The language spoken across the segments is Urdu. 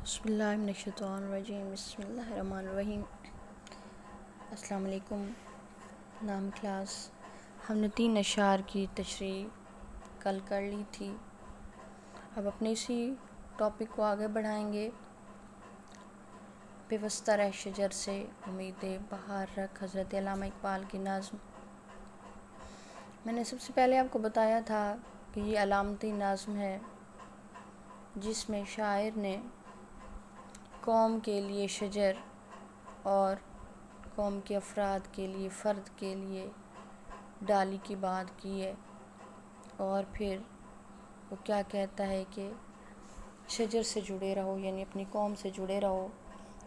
بسم اللہ من الشیطان الرجیم، بسم اللہ الرحمن الرحیم۔ السلام علیکم نام کلاس۔ ہم نے 3 اشعار کی تشریح کل کر لی تھی۔ اب اپنے اسی ٹاپک کو آگے بڑھائیں گے۔ پیوستہ رہ شجر سے امید بہار رکھ، حضرت علامہ اقبال کی نظم۔ میں نے سب سے پہلے آپ کو بتایا تھا کہ یہ علامتی نظم ہے جس میں شاعر نے قوم کے لیے شجر اور قوم کے افراد کے لیے، فرد کے لیے ڈالی کی بات کی ہے، اور پھر وہ کیا کہتا ہے کہ شجر سے جڑے رہو، یعنی اپنی قوم سے جڑے رہو،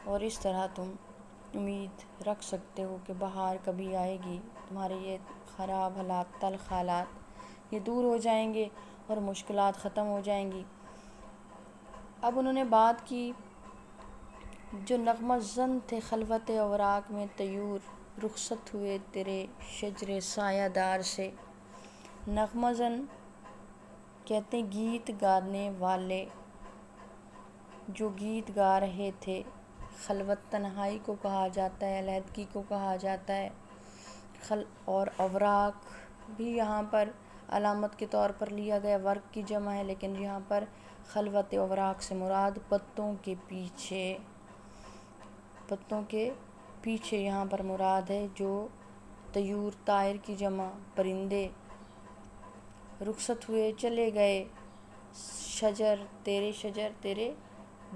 اور اس طرح تم امید رکھ سکتے ہو کہ بہار کبھی آئے گی، تمہارے یہ خراب حالات، تلخ حالات یہ دور ہو جائیں گے اور مشکلات ختم ہو جائیں گی۔ اب انہوں نے بات کی جو نغمہ زن تھے خلوت اوراق میں طیور، رخصت ہوئے تیرے شجر سایہ دار سے۔ نغمہ زن کہتے ہیں گیت گانے والے، جو گیت گا رہے تھے۔ خلوت تنہائی کو کہا جاتا ہے، علیحدگی کو کہا جاتا ہے، اور اوراق بھی یہاں پر علامت کے طور پر لیا گیا، ورق کی جمع ہے، لیکن یہاں پر خلوت اوراق سے مراد پتوں کے پیچھے یہاں پر مراد ہے، جو طیور طائر کی جمع پرندے۔ رخصت ہوئے چلے گئے شجر تیرے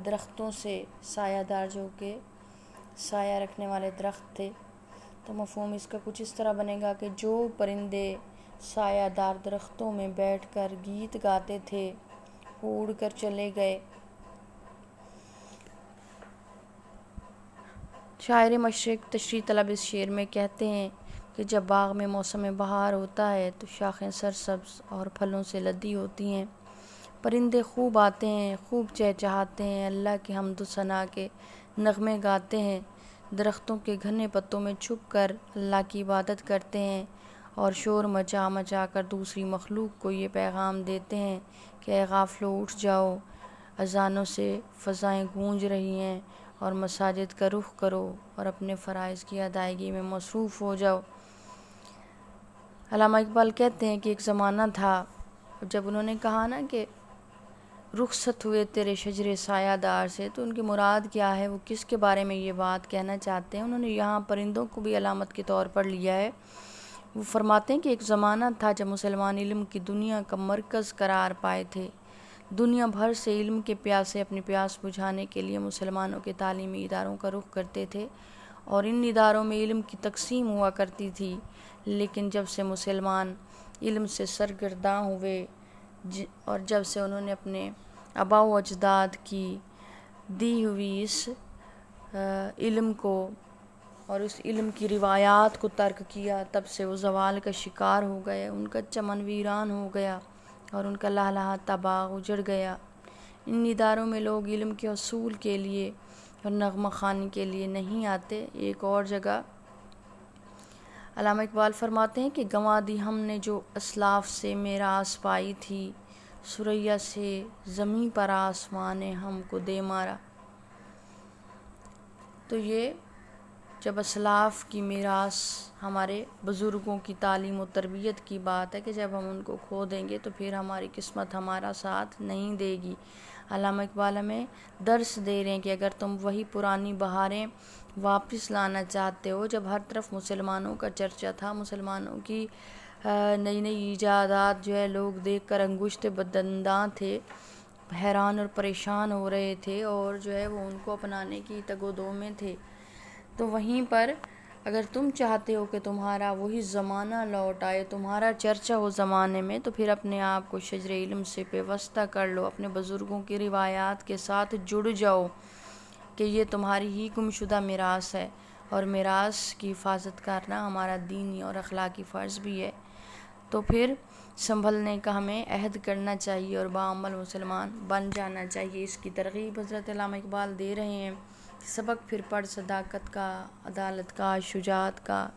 درختوں سے، سایہ دار جو کہ سایہ رکھنے والے درخت تھے۔ تو مفہوم اس کا کچھ اس طرح بنے گا کہ جو پرندے سایہ دار درختوں میں بیٹھ کر گیت گاتے تھے وہ اڑ کر چلے گئے۔ شاعر مشرق تشریح طلب اس شعر میں کہتے ہیں کہ جب باغ میں موسم بہار ہوتا ہے تو شاخیں سرسبز اور پھلوں سے لدی ہوتی ہیں، پرندے خوب آتے ہیں، خوب چہچہاتے ہیں، اللہ کی حمد و ثنا کے نغمے گاتے ہیں، درختوں کے گھنے پتوں میں چھپ کر اللہ کی عبادت کرتے ہیں، اور شور مچا کر دوسری مخلوق کو یہ پیغام دیتے ہیں کہ اے غافلو اٹھ جاؤ، اذانوں سے فضائیں گونج رہی ہیں، اور مساجد کا رخ کرو اور اپنے فرائض کی ادائیگی میں مصروف ہو جاؤ۔ علامہ اقبال کہتے ہیں کہ ایک زمانہ تھا، جب انہوں نے کہا نا کہ رخصت ہوئے تیرے شجر سایہ دار سے، تو ان کی مراد کیا ہے، وہ کس کے بارے میں یہ بات کہنا چاہتے ہیں۔ انہوں نے یہاں پرندوں کو بھی علامت کے طور پر لیا ہے۔ وہ فرماتے ہیں کہ ایک زمانہ تھا جب مسلمان علم کی دنیا کا مرکز قرار پائے تھے، دنیا بھر سے علم کے پیاسے اپنی پیاس بجھانے کے لیے مسلمانوں کے تعلیمی اداروں کا رخ کرتے تھے، اور ان اداروں میں علم کی تقسیم ہوا کرتی تھی۔ لیکن جب سے مسلمان علم سے سرگرداں ہوئے، اور جب سے انہوں نے اپنے آباء و اجداد کی دی ہوئی اس علم کو اور اس علم کی روایات کو ترک کیا، تب سے وہ زوال کا شکار ہو گئے، ان کا چمن ویران ہو گیا اور ان کا لہلہاتا باغ اجڑ گیا۔ ان اداروں میں لوگ علم کے حصول کے لیے اور نغمہ خوانی کے لیے نہیں آتے۔ ایک اور جگہ علامہ اقبال فرماتے ہیں کہ گنوا دی ہم نے جو اسلاف سے میراث پائی تھی، ثریا سے زمیں پر آسمان نے ہم کو دے مارا۔ تو یہ جب اسلاف کی میراث، ہمارے بزرگوں کی تعلیم و تربیت کی بات ہے کہ جب ہم ان کو کھو دیں گے تو پھر ہماری قسمت ہمارا ساتھ نہیں دے گی۔ علامہ اقبال ہمیں درس دے رہے ہیں کہ اگر تم وہی پرانی بہاریں واپس لانا چاہتے ہو، جب ہر طرف مسلمانوں کا چرچا تھا، مسلمانوں کی نئی نئی ایجادات جو ہے لوگ دیکھ کر انگشت بدنداں تھے، حیران اور پریشان ہو رہے تھے، اور جو ہے وہ ان کو اپنانے کی تگ و دو میں تھے، تو وہیں پر اگر تم چاہتے ہو کہ تمہارا وہی زمانہ لوٹ آئے، تمہارا چرچا ہو زمانے میں، تو پھر اپنے آپ کو شجر علم سے پیوستہ کر لو، اپنے بزرگوں کی روایات کے ساتھ جڑ جاؤ کہ یہ تمہاری ہی گمشدہ میراث ہے، اور میراث کی حفاظت کرنا ہمارا دینی اور اخلاقی فرض بھی ہے۔ تو پھر سنبھلنے کا ہمیں عہد کرنا چاہیے اور باعمل مسلمان بن جانا چاہیے۔ اس کی ترغیب حضرت علامہ اقبال دے رہے ہیں۔ سبق پھر پڑھ صداقت کا، عدالت کا، شجاعت کا،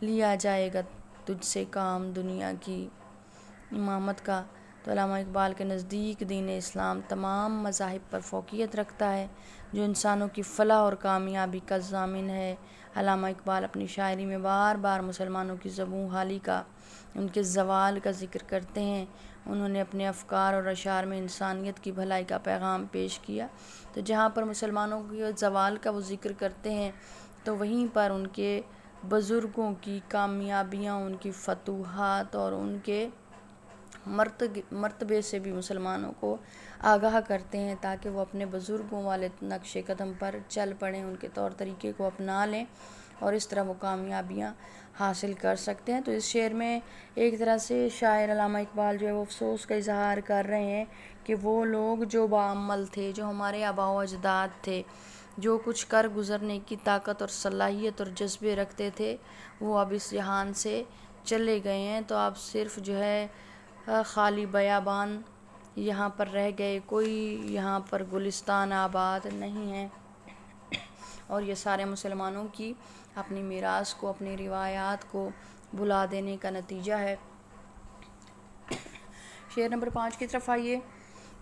لیا جائے گا تجھ سے کام دنیا کی امامت کا۔ تو علامہ اقبال کے نزدیک دین اسلام تمام مذاہب پر فوقیت رکھتا ہے، جو انسانوں کی فلاح اور کامیابی کا ضامن ہے۔ علامہ اقبال اپنی شاعری میں بار بار مسلمانوں کی زبوں حالی کا، ان کے زوال کا ذکر کرتے ہیں۔ انہوں نے اپنے افکار اور اشعار میں انسانیت کی بھلائی کا پیغام پیش کیا۔ تو جہاں پر مسلمانوں کے زوال کا وہ ذکر کرتے ہیں تو وہیں پر ان کے بزرگوں کی کامیابیاں، ان کی فتوحات اور ان کے مرتبے سے بھی مسلمانوں کو آگاہ کرتے ہیں، تاکہ وہ اپنے بزرگوں والے نقش قدم پر چل پڑیں، ان کے طور طریقے کو اپنا لیں اور اس طرح وہ کامیابیاں حاصل کر سکتے ہیں۔ تو اس شعر میں ایک طرح سے شاعر علامہ اقبال جو ہے وہ افسوس کا اظہار کر رہے ہیں کہ وہ لوگ جو باعمل تھے، جو ہمارے آباء و اجداد تھے، جو کچھ کر گزرنے کی طاقت اور صلاحیت اور جذبے رکھتے تھے، وہ اب اس جہان سے چلے گئے ہیں۔ تو اب صرف جو ہے خالی بیابان یہاں پر رہ گئے، کوئی یہاں پر گلستان آباد نہیں ہے، اور یہ سارے مسلمانوں کی اپنی میراث کو، اپنی روایات کو بھلا دینے کا نتیجہ ہے۔ شعر نمبر 5 کی طرف آئیے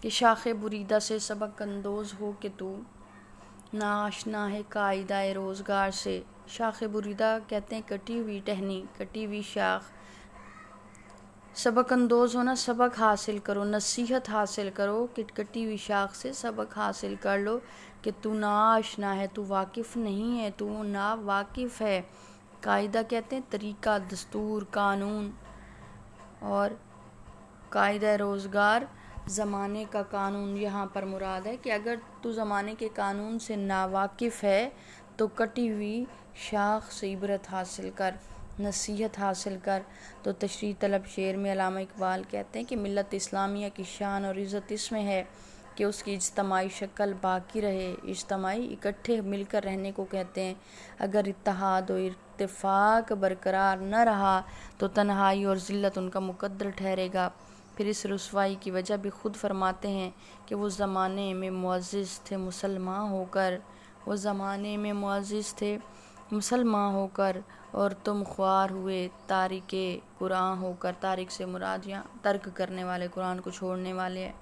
کہ شاخ بریدہ سے سبق اندوز ہو کہ تو ناآشنا ہے قاعدہ روزگار سے۔ شاخ بریدہ کہتے ہیں کٹی ہوئی ٹہنی، کٹی ہوئی شاخ۔ سبق اندوز ہونا، سبق حاصل کرو، نصیحت حاصل کرو کہ کٹی ہوئی شاخ سے سبق حاصل کر لو کہ تو ناآشنا ہے، تو واقف نہیں ہے، تو نا واقف ہے۔ قاعدہ کہتے ہیں طریقہ، دستور، قانون، اور قاعدہ روزگار زمانے کا قانون یہاں پر مراد ہے کہ اگر تو زمانے کے قانون سے ناواقف ہے تو کٹی ہوئی شاخ سے عبرت حاصل کر، نصیحت حاصل کر۔ تو تشریح طلب شعر میں علامہ اقبال کہتے ہیں کہ ملت اسلامیہ کی شان اور عزت اس میں ہے کہ اس کی اجتماعی شکل باقی رہے۔ اجتماعی اکٹھے مل کر رہنے کو کہتے ہیں۔ اگر اتحاد و اتفاق برقرار نہ رہا تو تنہائی اور ذلت ان کا مقدر ٹھہرے گا۔ پھر اس رسوائی کی وجہ بھی خود فرماتے ہیں کہ وہ زمانے میں معزز تھے مسلمان ہو کر، وہ زمانے میں معزز تھے مسلمان ہو کر، اور تم خوار ہوئے تارک قرآن ہو کر۔ تارک سے مراد یہاں ترک کرنے والے، قرآن کو چھوڑنے والے ہیں۔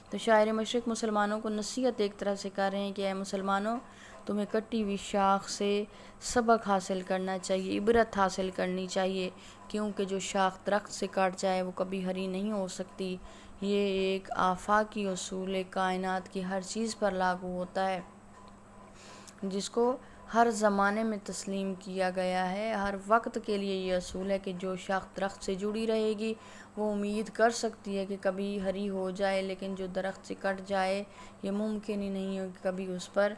تو شاعر مشرق مسلمانوں کو نصیحت ایک طرح سے کر رہے ہیں کہ اے مسلمانوں، تمہیں کٹی ہوئی شاخ سے سبق حاصل کرنا چاہیے، عبرت حاصل کرنی چاہیے، کیونکہ جو شاخ درخت سے کاٹ جائے وہ کبھی ہری نہیں ہو سکتی۔ یہ ایک آفاقی اصول کائنات کی ہر چیز پر لاگو ہوتا ہے، جس کو ہر زمانے میں تسلیم کیا گیا ہے۔ ہر وقت کے لیے یہ اصول ہے کہ جو شاخ درخت سے جڑی رہے گی وہ امید کر سکتی ہے کہ کبھی ہری ہو جائے، لیکن جو درخت سے کٹ جائے یہ ممکن ہی نہیں ہے کہ کبھی اس پر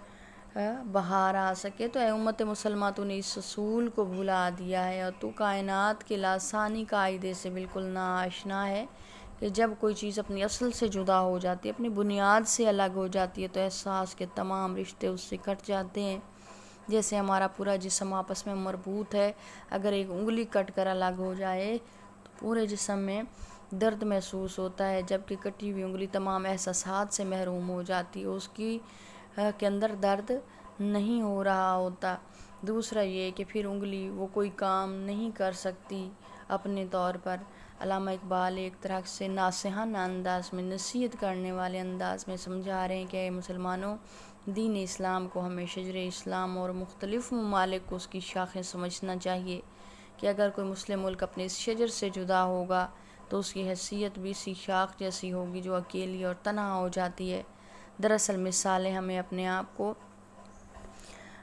بہار آ سکے۔ تو اے امت مسلمہ، تو نے اس اصول کو بھلا دیا ہے اور تو کائنات کے لاسانی قاعدے سے بالکل ناآشنا ہے کہ جب کوئی چیز اپنی اصل سے جدا ہو جاتی ہے، اپنی بنیاد سے الگ ہو جاتی ہے، تو احساس کے تمام رشتے اس سے کٹ جاتے ہیں۔ جیسے ہمارا پورا جسم آپس میں مربوط ہے، اگر ایک انگلی کٹ کر الگ ہو جائے تو پورے جسم میں درد محسوس ہوتا ہے، جبکہ کٹی ہوئی انگلی تمام احساسات سے محروم ہو جاتی ہے، اس کی کے اندر درد نہیں ہو رہا ہوتا۔ دوسرا یہ کہ پھر انگلی وہ کوئی کام نہیں کر سکتی اپنے طور پر۔ علامہ اقبال ایک طرح سے ناصحانہ انداز میں، نصیحت کرنے والے انداز میں سمجھا رہے ہیں کہ اے مسلمانوں، دین اسلام کو ہمیں شجر اسلام اور مختلف ممالک کو اس کی شاخیں سمجھنا چاہیے کہ اگر کوئی مسلم ملک اپنے اس شجر سے جدا ہوگا تو اس کی حیثیت بھی اسی شاخ جیسی ہوگی جو اکیلی اور تنہا ہو جاتی ہے۔ دراصل مثالیں ہمیں اپنے آپ کو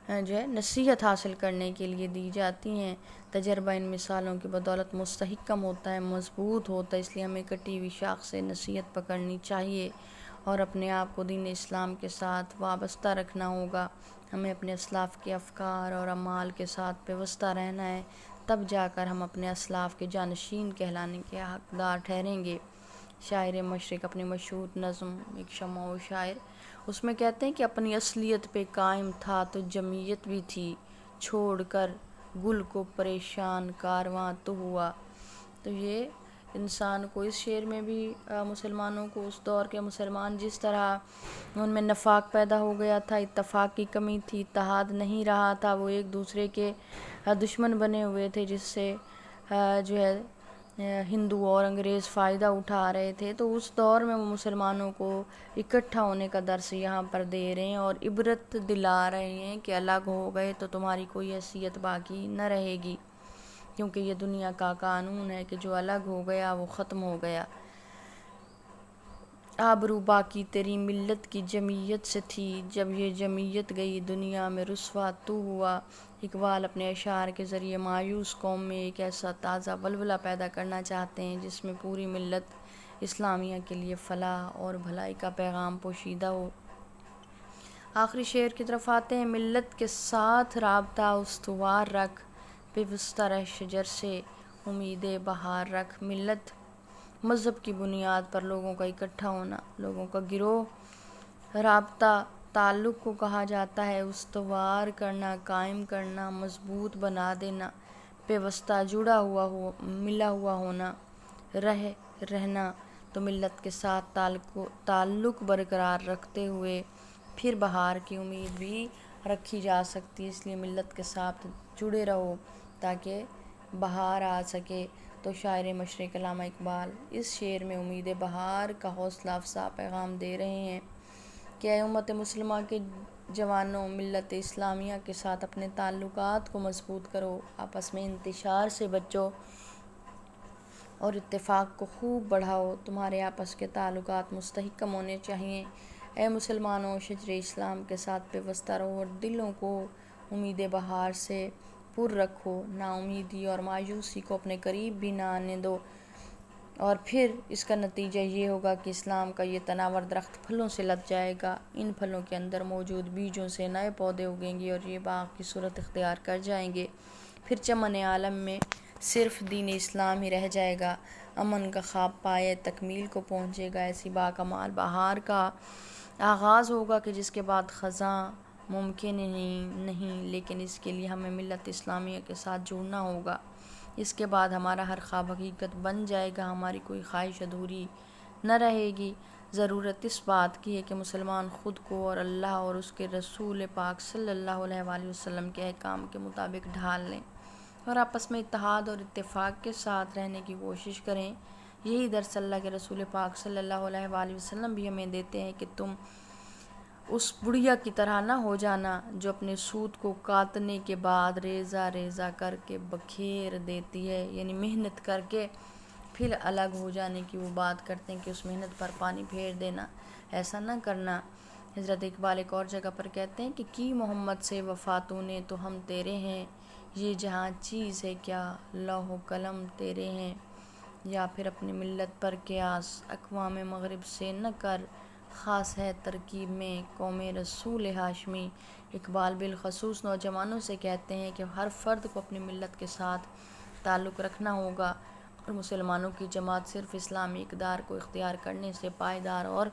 جو ہے نصیحت حاصل کرنے کے لیے دی جاتی ہیں۔ تجربہ ان مثالوں کی بدولت مستحکم ہوتا ہے، مضبوط ہوتا ہے، اس لیے ہمیں کٹی ہوئی شاخ سے نصیحت پکڑنی چاہیے اور اپنے آپ کو دین اسلام کے ساتھ وابستہ رکھنا ہوگا۔ ہمیں اپنے اسلاف کے افکار اور اعمال کے ساتھ پیوستہ رہنا ہے، تب جا کر ہم اپنے اسلاف کے جانشین کہلانے کے حقدار ٹھہریں گے۔ شاعر مشرق اپنی مشہور نظم ایک شمع و شاعر، اس میں کہتے ہیں کہ اپنی اصلیت پہ قائم تھا تو جمعیت بھی تھی، چھوڑ کر گل کو پریشان کارواں تو ہوا۔ تو یہ انسان کو اس شعر میں بھی مسلمانوں کو، اس دور کے مسلمان جس طرح ان میں نفاق پیدا ہو گیا تھا، اتفاق کی کمی تھی، اتحاد نہیں رہا تھا، وہ ایک دوسرے کے دشمن بنے ہوئے تھے، جس سے جو ہے ہندو اور انگریز فائدہ اٹھا رہے تھے، تو اس دور میں وہ مسلمانوں کو اکٹھا ہونے کا درس یہاں پر دے رہے ہیں اور عبرت دلا رہے ہیں کہ الگ ہو گئے تو تمہاری کوئی حیثیت باقی نہ رہے گی، کیونکہ یہ دنیا کا قانون ہے کہ جو الگ ہو گیا وہ ختم ہو گیا۔ آبرو باقی تیری ملت کی جمعیت سے تھی، جب یہ جمعیت گئی دنیا میں رسوا تو ہوا۔ اقبال اپنے اشعار کے ذریعے مایوس قوم میں ایک ایسا تازہ ولولہ پیدا کرنا چاہتے ہیں جس میں پوری ملت اسلامیہ کے لیے فلاح اور بھلائی کا پیغام پوشیدہ ہو۔ آخری شعر کی طرف آتے ہیں۔ ملت کے ساتھ رابطہ استوار رکھ، پیوستہ رہ شجر سے امید بہار رکھ۔ ملت مذہب کی بنیاد پر لوگوں کا اکٹھا ہونا، لوگوں کا گروہ رابطہ تعلق کو کہا جاتا ہے۔ استوار کرنا، قائم کرنا، مضبوط بنا دینا، پیوستہ جڑا ہوا ملا ہوا ہونا، رہنا، تو ملت کے ساتھ تعلق برقرار رکھتے ہوئے پھر بہار کی امید بھی رکھی جا سکتی ہے۔ اس لیے ملت کے ساتھ جڑے رہو تاکہ بہار آ سکے۔ تو شاعر مشرق علامہ اقبال اس شعر میں امید بہار کا حوصلہ افزا پیغام دے رہے ہیں کہ اے امت مسلمہ کے جوانوں، ملت اسلامیہ کے ساتھ اپنے تعلقات کو مضبوط کرو، آپس میں انتشار سے بچو اور اتفاق کو خوب بڑھاؤ۔ تمہارے آپس کے تعلقات مستحکم ہونے چاہیے۔ اے مسلمانوں، شجر اسلام کے ساتھ پیوستہ رہو اور دلوں کو امید بہار سے پر رکھو۔ نا امیدی اور مایوسی کو اپنے قریب بھی نہ آنے دو، اور پھر اس کا نتیجہ یہ ہوگا کہ اسلام کا یہ تناور درخت پھلوں سے لد جائے گا۔ ان پھلوں کے اندر موجود بیجوں سے نئے پودے اگیں گے اور یہ باغ کی صورت اختیار کر جائیں گے۔ پھر چمن عالم میں صرف دین اسلام ہی رہ جائے گا۔ امن کا خواب پائے تکمیل کو پہنچے گا۔ ایسی باکمال بہار کا آغاز ہوگا کہ جس کے بعد خزاں ممکن نہیں، لیکن اس کے لیے ہمیں ملت اسلامیہ کے ساتھ جڑنا ہوگا۔ اس کے بعد ہمارا ہر خواب حقیقت بن جائے گا، ہماری کوئی خواہش ادھوری نہ رہے گی۔ ضرورت اس بات کی ہے کہ مسلمان خود کو اور اللہ اور اس کے رسول پاک صلی اللہ علیہ وآلہ وسلم کے احکام کے مطابق ڈھال لیں اور آپس میں اتحاد اور اتفاق کے ساتھ رہنے کی کوشش کریں۔ یہی درس اللہ کے رسول پاک صلی اللہ علیہ وآلہ وسلم بھی ہمیں دیتے ہیں کہ تم اس بڑھیا کی طرح نہ ہو جانا جو اپنے سوت کو کاٹنے کے بعد ریزہ ریزہ کر کے بکھیر دیتی ہے، یعنی محنت کر کے پھر الگ ہو جانے کی وہ بات کرتے ہیں کہ اس محنت پر پانی پھیر دینا، ایسا نہ کرنا۔ حضرت اقبال ایک اور جگہ پر کہتے ہیں کہ کی محمد سے وفا تو نے تو ہم تیرے ہیں، یہ جہاں چیز ہے کیا لوح و قلم تیرے ہیں۔ یا پھر اپنی ملت پر قیاس اقوام مغرب سے نہ کر، خاص ہے ترکیب میں قوم رسول ہاشمی۔ اقبال بالخصوص نوجوانوں سے کہتے ہیں کہ ہر فرد کو اپنی ملت کے ساتھ تعلق رکھنا ہوگا اور مسلمانوں کی جماعت صرف اسلامی اقدار کو اختیار کرنے سے پائیدار اور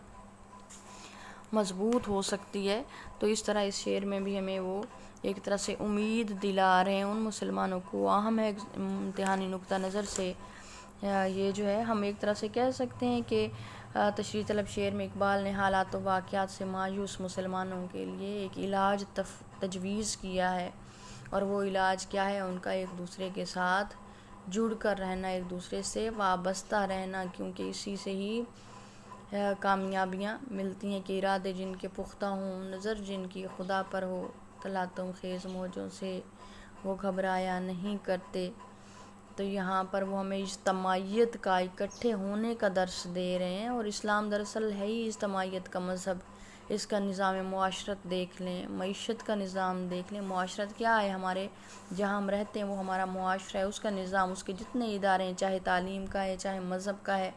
مضبوط ہو سکتی ہے۔ تو اس طرح اس شعر میں بھی ہمیں وہ ایک طرح سے امید دلا رہے ہیں ان مسلمانوں کو۔ اہم ہے امتحانی نقطہ نظر سے یہ جو ہے ہم ایک طرح سے کہہ سکتے ہیں کہ تشریح طلب شعر میں اقبال نے حالات و واقعات سے مایوس مسلمانوں کے لیے ایک علاج تجویز کیا ہے، اور وہ علاج کیا ہے؟ ان کا ایک دوسرے کے ساتھ جڑ کر رہنا، ایک دوسرے سے وابستہ رہنا، کیونکہ اسی سے ہی کامیابیاں ملتی ہیں کہ ارادے جن کے پختہ ہوں، نظر جن کی خدا پر ہو، تلاطم خیز موجوں سے وہ گھبرایا نہیں کرتے۔ تو یہاں پر وہ ہمیں اجتماعیت کا، اکٹھے ہونے کا درس دے رہے ہیں، اور اسلام دراصل ہے ہی اجتماعیت کا مذہب۔ اس کا نظام معاشرت دیکھ لیں، معیشت کا نظام دیکھ لیں۔ معاشرت کیا ہے؟ ہمارے جہاں ہم رہتے ہیں وہ ہمارا معاشرہ ہے، اس کا نظام، اس کے جتنے ادارے ہیں، چاہے تعلیم کا ہے، چاہے مذہب کا ہے،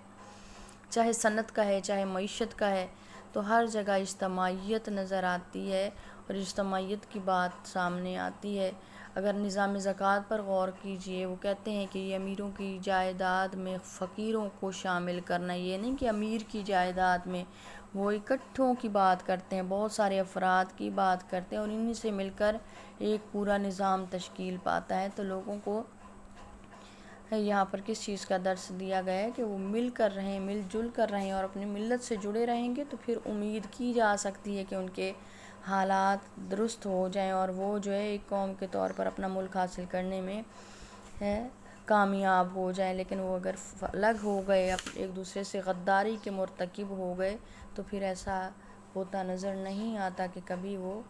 چاہے صنعت کا ہے، چاہے معیشت کا ہے، تو ہر جگہ اجتماعیت نظر آتی ہے اور اجتماعیت کی بات سامنے آتی ہے۔ اگر نظام زکوٰۃ پر غور کیجئے، وہ کہتے ہیں کہ یہ امیروں کی جائیداد میں فقیروں کو شامل کرنا، یہ نہیں کہ امیر کی جائیداد میں، وہ اکٹھوں کی بات کرتے ہیں، بہت سارے افراد کی بات کرتے ہیں، اور انہی سے مل کر ایک پورا نظام تشکیل پاتا ہے۔ تو لوگوں کو یہاں پر کس چیز کا درس دیا گیا ہے کہ وہ مل کر رہیں، مل جل کر رہیں، اور اپنی ملت سے جڑے رہیں گے تو پھر امید کی جا سکتی ہے کہ ان کے حالات درست ہو جائیں اور وہ جو ہے ایک قوم کے طور پر اپنا ملک حاصل کرنے میں کامیاب ہو جائیں، لیکن وہ اگر الگ ہو گئے، ایک دوسرے سے غداری کے مرتکب ہو گئے، تو پھر ایسا ہوتا نظر نہیں آتا کہ کبھی وہ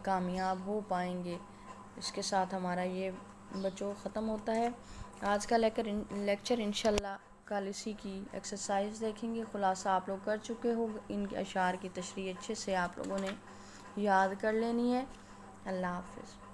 کامیاب ہو پائیں گے۔ اس کے ساتھ ہمارا یہ بچوں ختم ہوتا ہے۔ آج کا لیکچر انشاءاللہ کل اسی کی ایکسرسائز دیکھیں گے۔ خلاصہ آپ لوگ کر چکے ہو، ان اشعار کی تشریح اچھے سے آپ لوگوں نے یاد کر لینی ہے۔ اللہ حافظ۔